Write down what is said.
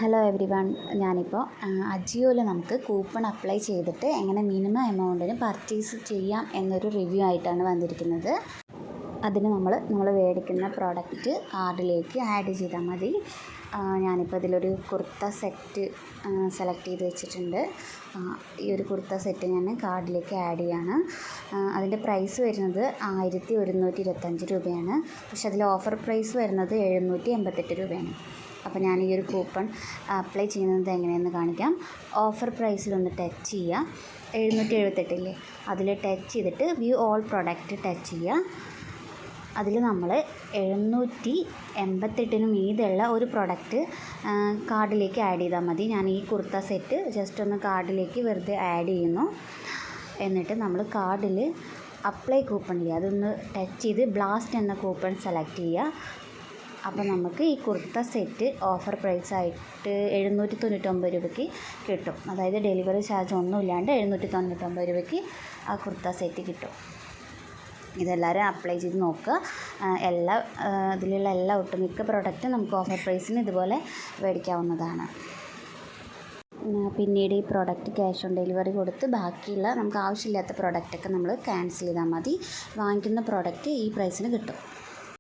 Hello every one. ഞാനിപ്പോൾ അജിയോയിൽ നമുക്ക് കൂപ്പൺ അപ്ലൈ ചെയ്തിട്ട് എങ്ങനെ മിനിമം എമൗണ്ടിന് പർച്ചേസ് ചെയ്യാം എന്നൊരു റിവ്യൂ ആയിട്ടാണ് വന്നിരിക്കുന്നത്. അതിന് നമ്മൾ മേടിക്കുന്ന പ്രോഡക്റ്റ് കാർഡിലേക്ക് ആഡ് ചെയ്താൽ മതി. ഞാനിപ്പോൾ ഇതിലൊരു കുർത്ത സെറ്റ് സെലക്ട് ചെയ്ത് വെച്ചിട്ടുണ്ട്. ഈ ഒരു കുർത്ത സെറ്റ് ഞാൻ കാർഡിലേക്ക് ആഡ് ചെയ്യാണ്. അതിൻ്റെ പ്രൈസ് വരുന്നത് 1125 രൂപയാണ്. പക്ഷെ അതിൽ ഓഫർ പ്രൈസ് വരുന്നത് 788 രൂപയാണ്. അപ്പോൾ ഞാൻ ഈ ഒരു കൂപ്പൺ അപ്ലൈ ചെയ്യുന്നത് എങ്ങനെയെന്ന് കാണിക്കാം. ഓഫർ പ്രൈസിലൊന്ന് ടച്ച് ചെയ്യുക. 778 ഇല്ലേ, അതിൽ ടച്ച് ചെയ്തിട്ട് വ്യൂ ഓൾ പ്രൊഡക്റ്റ് ടച്ച് ചെയ്യുക. അതിൽ നമ്മൾ 788 മീതെയുള്ള ഒരു പ്രൊഡക്റ്റ് കാർഡിലേക്ക് ആഡ് ചെയ്താൽ മതി. ഞാൻ ഈ കുർത്ത സെറ്റ് ജസ്റ്റ് ഒന്ന് കാർഡിലേക്ക് വെറുതെ ആഡ് ചെയ്യുന്നു. എന്നിട്ട് നമ്മൾ കാർഡിൽ അപ്ലൈ കൂപ്പൺ ചെയ്യുക. അതൊന്ന് ടച്ച് ചെയ്ത് ബ്ലാസ്റ്റ് എന്ന കൂപ്പൺ സെലക്ട് ചെയ്യുക. അപ്പോൾ നമുക്ക് ഈ കുർത്ത സെറ്റ് ഓഫർ പ്രൈസായിട്ട് 799 രൂപയ്ക്ക് കിട്ടും. അതായത് ഡെലിവറി ചാർജ് ഒന്നും ഇല്ലാണ്ട് 799 രൂപയ്ക്ക് ആ കുർത്ത സെറ്റ് കിട്ടും. ഇതെല്ലാവരും അപ്ലൈ ചെയ്ത് നോക്കുക. ഇതിലുള്ള എല്ലാ ഒട്ടുമിക്ക പ്രോഡക്റ്റും നമുക്ക് ഓഫർ പ്രൈസിന് ഇതുപോലെ മേടിക്കാവുന്നതാണ്. പിന്നീട് ഈ പ്രോഡക്റ്റ് ക്യാഷ് ഓൺ ഡെലിവറി കൊടുത്ത് ബാക്കിയുള്ള നമുക്ക് ആവശ്യമില്ലാത്ത പ്രോഡക്റ്റൊക്കെ നമ്മൾ ക്യാൻസൽ ചെയ്താൽ മതി. വാങ്ങിക്കുന്ന പ്രോഡക്റ്റ് ഈ പ്രൈസിന് കിട്ടും.